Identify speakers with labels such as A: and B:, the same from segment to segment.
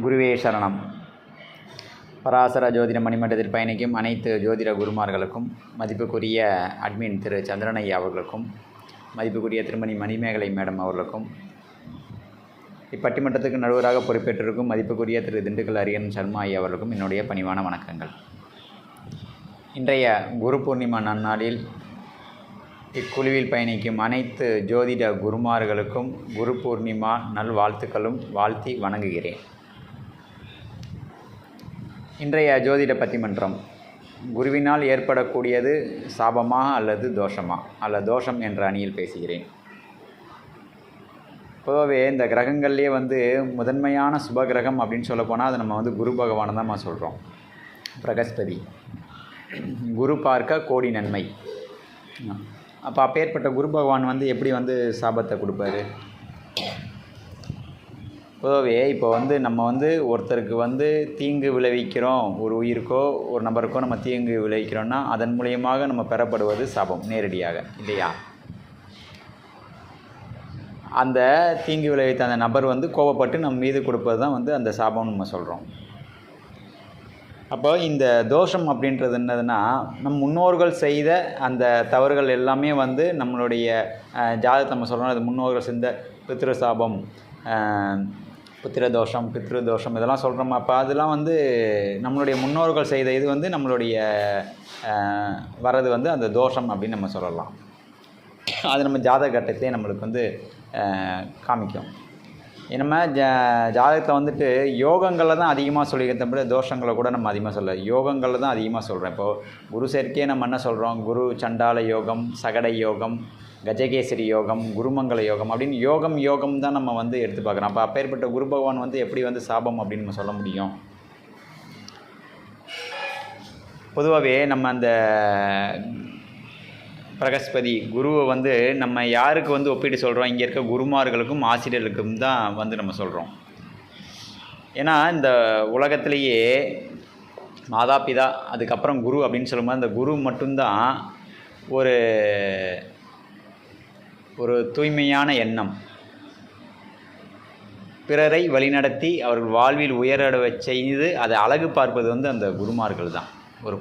A: குருவே சரணம். பராசர ஜோதிட மணிமண்டலத்தில் பயணிக்கும் அனைத்து ஜோதிட குருமார்களுக்கும், மதிப்புக்குரிய அட்மின் திரு சந்திரனையா அவர்களுக்கும், மதிப்புக்குரிய திருமணி மணிமேகலை மேடம் அவர்களுக்கும், இப்பட்டிமன்றத்துக்கு நடுவராக பொறுப்பேற்றிருக்கும் மதிப்புக்குரிய திரு திண்டுக்கல் அரியன் சர்மா ஐயா அவர்களுக்கும் என்னுடைய பணிவான வணக்கங்கள். இன்றைய குரு பூர்ணிமா நன்னாளில் இக்குழுவில் பயணிக்கும் அனைத்து ஜோதிட குருமார்களுக்கும் குரு பூர்ணிமா நல்வாழ்த்துக்களும் வாழ்த்தி வணங்குகிறேன். இன்றைய ஜோதிட பட்டிமன்றம் குருவினால் ஏற்படக்கூடியது சாபமா அல்லது தோஷமா, அல்லது தோஷம் என்ற அணியில் பேசுகிறேன். பொதுவாகவே இந்த கிரகங்கள்லேயே முதன்மையான சுப கிரகம் அப்படின்னு சொல்ல போனால் அது நம்ம குரு பகவானை தான் நம்ம சொல்கிறோம். பிரகஸ்பதி குரு பார்க்க கோடி நன்மை. அப்போ அப்பேற்பட்ட குரு பகவான் எப்படி சாபத்தை கொடுப்பாரு? பொதுவாகவே இப்போ நம்ம ஒருத்தருக்கு தீங்கு விளைவிக்கிறோம், ஒரு உயிருக்கோ ஒரு நபருக்கோ நம்ம தீங்கு விளைவிக்கிறோன்னா அதன் மூலியமாக நம்ம பெறப்படுவது சாபம் நேரடியாக, இல்லையா? அந்த தீங்கு விளைவித்த அந்த நபர் கோபப்பட்டு நம்ம மீது கொடுப்பது தான் அந்த சாபம்னு நம்ம சொல்கிறோம். அப்போ இந்த தோஷம் அப்படின்றது என்னதுன்னா, நம் முன்னோர்கள் செய்த அந்த தவறுகள் எல்லாமே நம்மளுடைய ஜாதகத்தை நம்ம சொல்கிறோம். அது முன்னோர்கள் செஞ்ச பித்ரு சாபம், புத்திர தோஷம், பித்ரு தோஷம் இதெல்லாம் சொல்கிறோம். அப்போ அதெல்லாம் நம்மளுடைய முன்னோர்கள் செய்த இது நம்மளுடைய வர்றது அந்த தோஷம் அப்படின்னு நம்ம சொல்லலாம். அது நம்ம ஜாதக கட்டத்திலே நம்மளுக்கு காமிக்கும். நம்ம ஜாதகத்தில் யோகங்களில் தான் அதிகமாக சொல்லிக்கிறத தவிர தோஷங்களை கூட நம்ம அதிகமாக சொல்ல, யோகங்களில் தான் அதிகமாக சொல்கிறோம். இப்போது குரு சேர்க்கையே நம்ம என்ன சொல்கிறோம்? குரு சண்டால யோகம், சகடை யோகம், கஜகேசரி யோகம், குருமங்கல யோகம் அப்படின்னு யோகம் தான் நம்ம எடுத்து பார்க்குறோம். அப்போ அப்பேற்பட்ட குரு பகவான் எப்படி சாபம் அப்படின்னு நம்ம சொல்ல முடியும்? பொதுவாகவே நம்ம அந்த பிரகஸ்பதி குருவை நம்ம யாருக்கு ஒப்பிட்டு சொல்கிறோம்? இங்கே இருக்க குருமார்களுக்கும் ஆசிரியர்களுக்கும் தான் நம்ம சொல்கிறோம். ஏன்னா இந்த உலகத்திலேயே மாதா பிதா அதுக்கப்புறம் குரு அப்படின்னு சொல்லும்போது அந்த குரு மட்டும்தான் ஒரு தூய்மையான எண்ணம், பிறரை வழிநடத்தி அவர்கள் வாழ்வில் உயரட செய்து அதை அழகு பார்ப்பது அந்த குருமார்கள் தான். ஒரு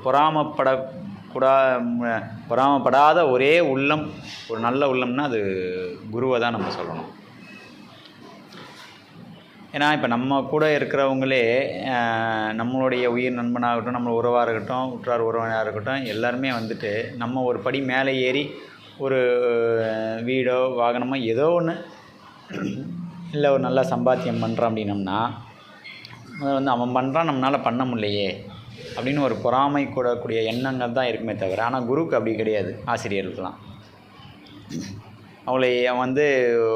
A: பொறாமப்படாத ஒரே உள்ளம், ஒரு நல்ல உள்ளம்னா அது குருவை தான் நம்ம சொல்லணும். ஏன்னா இப்போ நம்ம கூட இருக்கிறவங்களே நம்மளுடைய உயிர் நண்பனாகட்டும், நம்ம உறவாக இருக்கட்டும், உற்றார் உறவினராக இருக்கட்டும், எல்லாருமே நம்ம ஒரு படி மேலே ஏறி ஒரு வீடோ வாகனமோ ஏதோ ஒன்று இல்லை ஒரு நல்ல சம்பாத்தியம் பண்ணுறான் அப்படின்னம்னா அவன் பண்ணுறான், நம்மளால் பண்ண முடியலையே அப்படின்னு ஒரு பொறாமை கூடக்கூடிய எண்ணங்கள் தான் இருக்குமே தவிர, ஆனால் குருக்கு அப்படி கிடையாது. ஆசிரியர்களுக்கெலாம் அவளை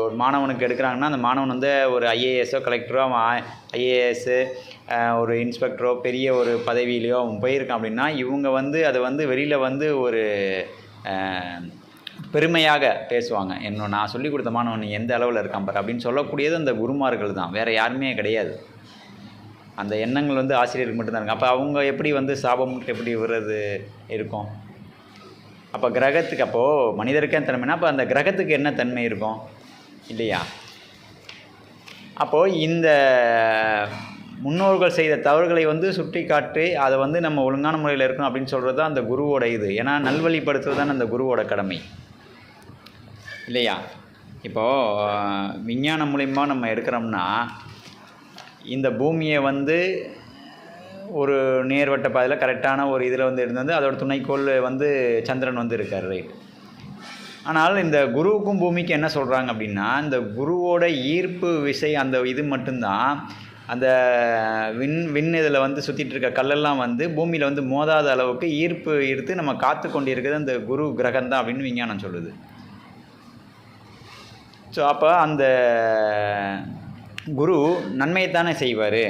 A: ஒரு மாணவனுக்கு எடுக்கிறாங்கன்னா அந்த மாணவன் ஒரு ஐஏஎஸோ கலெக்டரோ, அவன் ஐஏஎஸ்ஸு ஒரு இன்ஸ்பெக்டரோ பெரிய ஒரு பதவியிலையோ அவன் போயிருக்கான் அப்படின்னா இவங்க அதை வெளியில் ஒரு பெருமையாக பேசுவாங்க. நான் சொல்லிக் கொடுத்த மாணவன் எந்த அளவில் இருக்கான் பாரு அப்படின்னு சொல்லக்கூடியது அந்த குருமார்கள் தான், வேறு யாருமே கிடையாது. அந்த எண்ணங்கள் ஆசிரியருக்கு மட்டும்தான் இருக்கும். அப்போ அவங்க எப்படி சாபம் எப்படி விடுறது இருக்கும்? அப்போ கிரகத்துக்கு, அப்போது மனிதருக்கே தன்மைனா அப்போ அந்த கிரகத்துக்கு என்ன தன்மை இருக்கும், இல்லையா? அப்போது இந்த முன்னோர்கள் செய்த தவறுகளை சுட்டி காட்டி அதை நம்ம ஒழுங்கான முறையில் இருக்கணும் அப்படின்னு சொல்கிறது தான் அந்த குருவோட இது. ஏன்னா நல்வழிப்படுத்துவது தான் அந்த குருவோட கடமை, இல்லையா? இப்போது விஞ்ஞானம் மூலிமா நம்ம எடுக்கிறோம்னா இந்த பூமியை ஒரு நேர்வட்ட பாதையில் கரெக்டான ஒரு இதில் இருந்தது. அதோட துணைக்கோள் சந்திரன் இருக்கார், ரைட்? ஆனால் இந்த குருவுக்கும் பூமிக்கும் என்ன சொல்கிறாங்க அப்படின்னா, இந்த குருவோட ஈர்ப்பு விசை அந்த இது மட்டும்தான் அந்த விண் இதில் சுற்றிட்டு இருக்க கல்லெல்லாம் பூமியில் மோதாத அளவுக்கு ஈர்த்து நம்ம காத்து கொண்டு இருக்கிறது அந்த குரு கிரகம் தான் அப்படின்னு விஞ்ஞானம் சொல்லுது. ஸோ அப்போ அந்த குரு நன்மையைத்தானே செய்வார்.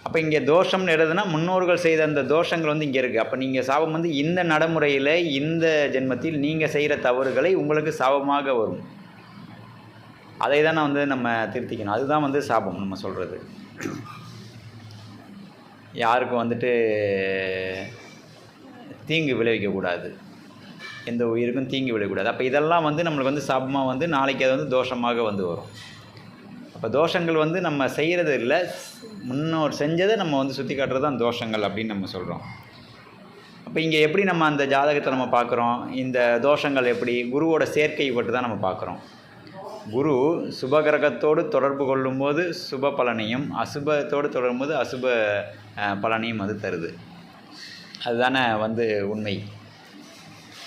A: அப்போ இங்கே தோஷம்னு எழுதுனா முன்னோர்கள் செய்த அந்த தோஷங்கள் இங்கே இருக்குது. அப்போ நீங்கள் சாபம் இந்த நடைமுறையில் இந்த ஜென்மத்தில் நீங்கள் செய்கிற தவறுகளை உங்களுக்கு சாபமாக வரும். அதை தான் நம்ம திருத்திக்கணும். அதுதான் சாபம் நம்ம சொல்கிறது. யாருக்கும் தீங்கு விளைவிக்கக்கூடாது, எந்த உயிருக்கும் தீங்கு விளைவிக்கக்கூடாது. அப்போ இதெல்லாம் நம்மளுக்கு சாபமாக நாளைக்கு அது தோஷமாக வரும். அப்போ தோஷங்கள் வந்து நம்ம செய்கிறது இல்லை, முன்னோர் செஞ்சதை நம்ம வந்து சுற்றி காட்டுறது தான் தோஷங்கள் அப்படின்னு நம்ம சொல்கிறோம். அப்போ இங்கே எப்படி நம்ம அந்த ஜாதகத்தை நம்ம பார்க்குறோம், இந்த தோஷங்கள் எப்படி குருவோட சேர்க்கை பட்டு தான் நம்ம பார்க்குறோம். குரு சுபகிரகத்தோடு தொடர்பு கொள்ளும்போது சுப பலனையும், அசுபத்தோடு தொடரும்போது அசுப பலனையும் அது தருது. அதுதானே வந்து உண்மை.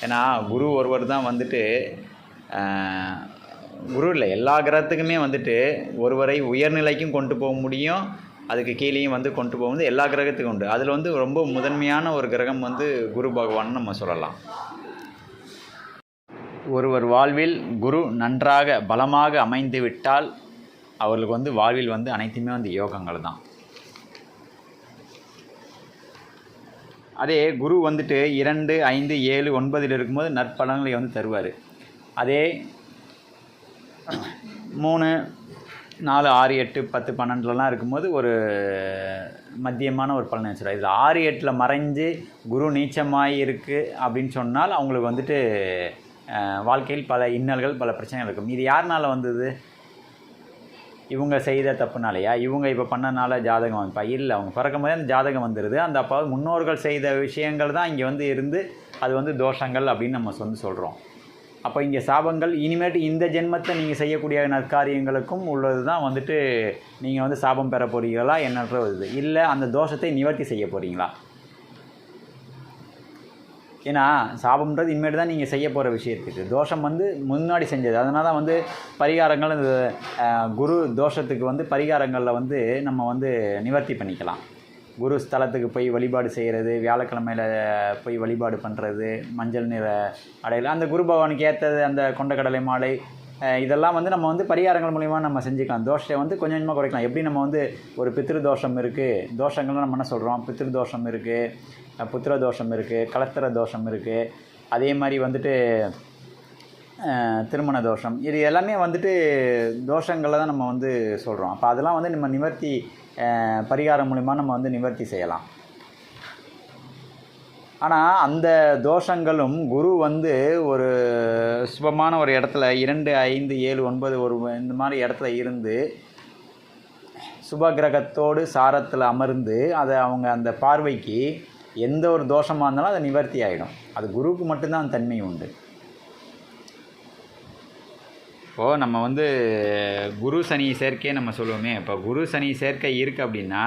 A: ஏன்னா குரு ஒருவர் தான் வந்துட்டு குரு இல்லை, எல்லா கிரகத்துக்குமே வந்துட்டு ஒருவரை உயர்நிலைக்கும் கொண்டு போக முடியும், அதுக்கு கீழேயும் வந்து கொண்டு போகும்போது எல்லா கிரகத்துக்கும் உண்டு. அதில் வந்து ரொம்ப முதன்மையான ஒரு கிரகம் வந்து குரு பகவான் நம்ம சொல்லலாம். ஒருவர் வாழ்வில் குரு நன்றாக பலமாக அமைந்து விட்டால் அவர்களுக்கு வந்து வாழ்வில் வந்து அனைத்துமே வந்து யோகங்கள் தான். அதே குரு வந்துட்டு 2, 5, 7, 9 இருக்கும்போது நற்பலன்களை வந்து தருவார். அதே 3, 4, 6, 8, 10, 12 இருக்கும்போது ஒரு மத்தியமான ஒரு பலனை வச்சுருவார். இதில் 6, 8 மறைஞ்சு குரு நீச்சமாக இருக்குது அப்படின்னு சொன்னால் அவங்களுக்கு வந்துட்டு வாழ்க்கையில் பல இன்னல்கள், பல பிரச்சனைகள் இருக்கும். இது யாருனால வந்தது? இவங்க செய்த தப்புனாலையா? இவங்க இப்போ பண்ணனால ஜாதகம் வைப்பா? இல்லை, அவங்க பிறக்கும் போதே அந்த ஜாதகம் வந்துடுது. அந்த அப்போ முன்னோர்கள் செய்த விஷயங்கள் தான் இங்கே வந்து இருந்து அது வந்து தோஷங்கள் அப்படின்னு நம்ம வந்து சொல்கிறோம். அப்போ இங்கே சாபங்கள் இனிமேட்டு இந்த ஜென்மத்தை நீங்கள் செய்யக்கூடிய நற்காரியங்களுக்கும் உள்ளது தான் வந்துட்டு நீங்கள் வந்து சாபம் பெற போகிறீங்களா என்னன்றது. இல்லை அந்த தோஷத்தை நிவர்த்தி செய்ய போகிறீங்களா? ஏன்னா சாபம்ன்றது இனிமேட்டு தான் நீங்கள் செய்ய போகிற விஷயத்துக்கு, தோஷம் வந்து முன்னாடி செஞ்சது. அதனால தான் வந்து பரிகாரங்கள், இந்த குரு தோஷத்துக்கு வந்து பரிகாரங்களில் வந்து நம்ம வந்து நிவர்த்தி பண்ணிக்கலாம். குரு ஸ்தலத்துக்கு போய் வழிபாடு செய்கிறது, வியாழக்கிழமையில் போய் வழிபாடு பண்ணுறது, மஞ்சள் நிற அடையில் அந்த குரு பகவானுக்கு ஏற்றது அந்த கொண்டக்கடலை மாலை, இதெல்லாம் வந்து நம்ம வந்து பரிகாரங்கள் மூலிமா நம்ம செஞ்சுக்கலாம். தோஷத்தை வந்து கொஞ்சம் கொஞ்சமாக குறைக்கலாம். எப்படி நம்ம வந்து ஒரு பித்ரு தோஷம் இருக்குது, தோஷங்கள்லாம் நம்ம என்ன சொல்கிறோம், பித்ரு தோஷம் இருக்குது, புத்திர தோஷம் இருக்குது, கலத்திர தோஷம் இருக்குது, அதே மாதிரி வந்துட்டு திருமண தோஷம், இது எல்லாமே வந்துட்டு தோஷங்களை தான் நம்ம வந்து சொல்கிறோம். அப்போ அதெல்லாம் வந்து நம்ம நிவர்த்தி பரிகாரம் மூலிமா நம்ம வந்து நிவர்த்தி செய்யலாம். ஆனால் அந்த தோஷங்களும் குரு வந்து ஒரு சுபமான ஒரு இடத்துல 2, 5, 7, 9 ஒரு இந்த மாதிரி இடத்துல இருந்து சுபகிரகத்தோடு சாரத்தில் அமர்ந்து அதை அவங்க அந்த பார்வைக்கு எந்த ஒரு தோஷமாக இருந்தாலும் அதை நிவர்த்தி ஆகிடும். அது குருவுக்கு மட்டும்தான் அந்த தன்மை உண்டு. இப்போது நம்ம வந்து குரு சனி சேர்க்கையே நம்ம சொல்லுவோமே, இப்போ குரு சனி சேர்க்கை இருக்குது அப்படின்னா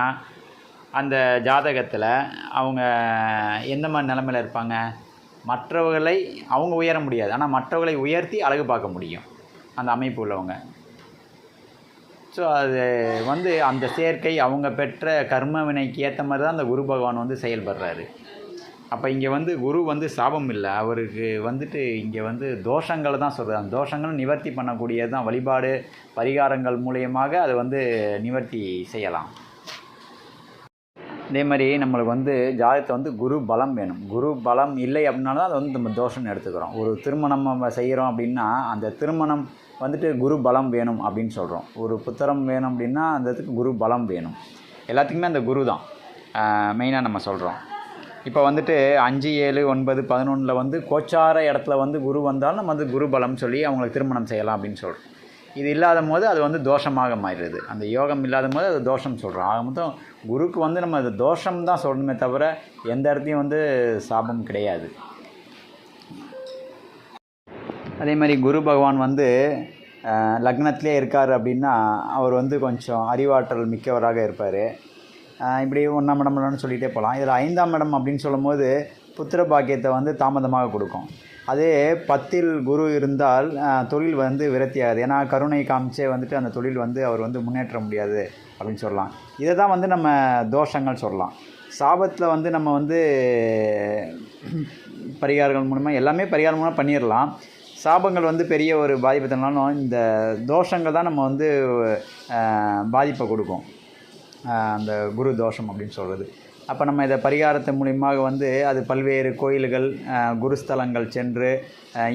A: அந்த ஜாதகத்தில் அவங்க எந்த மாதிரி நிலமையில் இருப்பாங்க, மற்றவர்களை அவங்க உயர முடியாது, ஆனால் மற்றவர்களை உயர்த்தி அழகு பார்க்க முடியும் அந்த அமைப்பு உள்ளவங்க. ஸோ அது வந்து அந்த சேர்க்கை அவங்க பெற்ற கர்ம வினைக்கு ஏற்ற மாதிரி தான் அந்த குரு பகவான் வந்து செயல்படுறாரு. அப்போ இங்கே வந்து குரு வந்து சாபம் இல்லை, அவருக்கு வந்துட்டு இங்கே வந்து தோஷங்களை தான் சொல்கிறது. அந்த தோஷங்களும் நிவர்த்தி பண்ணக்கூடியது தான். வழிபாடு பரிகாரங்கள் மூலியமாக அதை வந்து நிவர்த்தி செய்யலாம். இதே மாதிரி நம்மளுக்கு வந்து ஜாதகத்தை வந்து குரு பலம் வேணும். குரு பலம் இல்லை அப்படின்னா தான் அதை வந்து நம்ம தோஷம்னு எடுத்துக்கிறோம். ஒரு திருமணம் நம்ம செய்கிறோம் அப்படின்னா அந்த திருமணம் வந்துட்டு குரு பலம் வேணும் அப்படின்னு சொல்கிறோம். ஒரு புத்திரம் வேணும் அப்படின்னா அந்த இதுக்கு குரு பலம் வேணும். எல்லாத்துக்குமே அந்த குரு தான் மெயினாக நம்ம சொல்கிறோம். இப்போ வந்துட்டு 5, 7, 9, 11 வந்து கோச்சார இடத்துல வந்து குரு வந்தாலும் நம்ம வந்து குரு பலம் சொல்லி அவங்களுக்கு திருமணம் செய்யலாம் அப்படின்னு சொல்கிறோம். இது இல்லாத போது அது வந்து தோஷமாக மாறிடுது. அந்த யோகம் இல்லாத போது அது தோஷம் சொல்கிறோம். ஆக மொத்தம் குருக்கு வந்து நம்ம அது தோஷம் தான் சொல்லணுமே தவிர எந்த இடத்தையும் வந்து சாபம் கிடையாது. அதே மாதிரி குரு பகவான் வந்து லக்னத்திலே இருக்கார் அப்படின்னா அவர் வந்து கொஞ்சம் அறிவாற்றல் மிக்கவராக இருப்பார். இப்படி 1ஆம் இடம்னு சொல்லிகிட்டே போகலாம். இதில் 5ஆம் இடம் அப்படின்னு சொல்லும் போது புத்திர பாக்கியத்தை வந்து தாமதமாக கொடுக்கும். அதே 10ல் குரு இருந்தால் தொழில் வந்து விரத்தியாகுது. ஏன்னா கருணை காமிச்சே வந்துட்டு அந்த தொழில் வந்து அவர் வந்து முன்னேற்ற முடியாது அப்படின்னு சொல்லலாம். இதை தான் வந்து நம்ம தோஷங்கள் சொல்லலாம். சாபத்தில் வந்து நம்ம வந்து பரிகாரங்கள் மூலமாக எல்லாமே பரிகாரம் மூலமாக பண்ணிடலாம். சாபங்கள் வந்து பெரிய ஒரு பாதிப்பு தரனாலும் இந்த தோஷங்கள் தான் நம்ம வந்து பாதிப்பை கொடுக்கும், அந்த குரு தோஷம் அப்படின்னு சொல்கிறது. அப்போ நம்ம இதை பரிகாரத்தின் மூலியமாக வந்து அது பல்வேறு கோயில்கள் குருஸ்தலங்கள் சென்று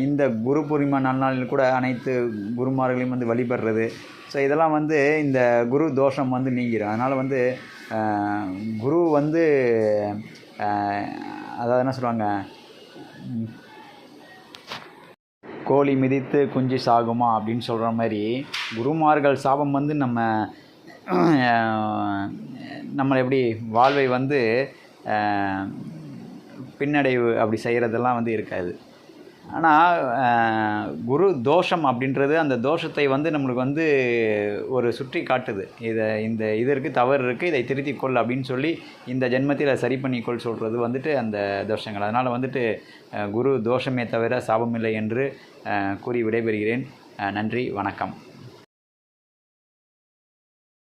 A: இந்த குரு பூர்ணிமா நன்னாளில் கூட அனைத்து குருமார்களையும் வந்து வழிபடுறது. ஸோ இதெல்லாம் வந்து இந்த குரு தோஷம் வந்து நீங்கிடும். அதனால் வந்து குரு வந்து அதாவது என்ன சொல்லுவாங்க, கோழி மிதித்து குஞ்சு சாகுமா அப்படின்னு சொல்கிற மாதிரி குருமார்கள் சாபம் வந்து நம்மளை எப்படி வாழ்வை வந்து பின்னடைவு அப்படி செய்கிறதெல்லாம் வந்து இருக்காது. ஆனால் குரு தோஷம் அப்படின்றது அந்த தோஷத்தை வந்து நம்மளுக்கு வந்து ஒரு சுற்றி காட்டுது. இந்த இதற்கு தவறு இருக்குது, இதை திருத்திக்கொள் அப்படின்னு சொல்லி இந்த ஜென்மத்தில் அதை சரி பண்ணிக்கொள் சொல்கிறது வந்துட்டு அந்த தோஷங்கள். அதனால் வந்துட்டு குரு தோஷமே தவிர சாபமில்லை என்று கூறி விடைபெறுகிறேன். நன்றி, வணக்கம்.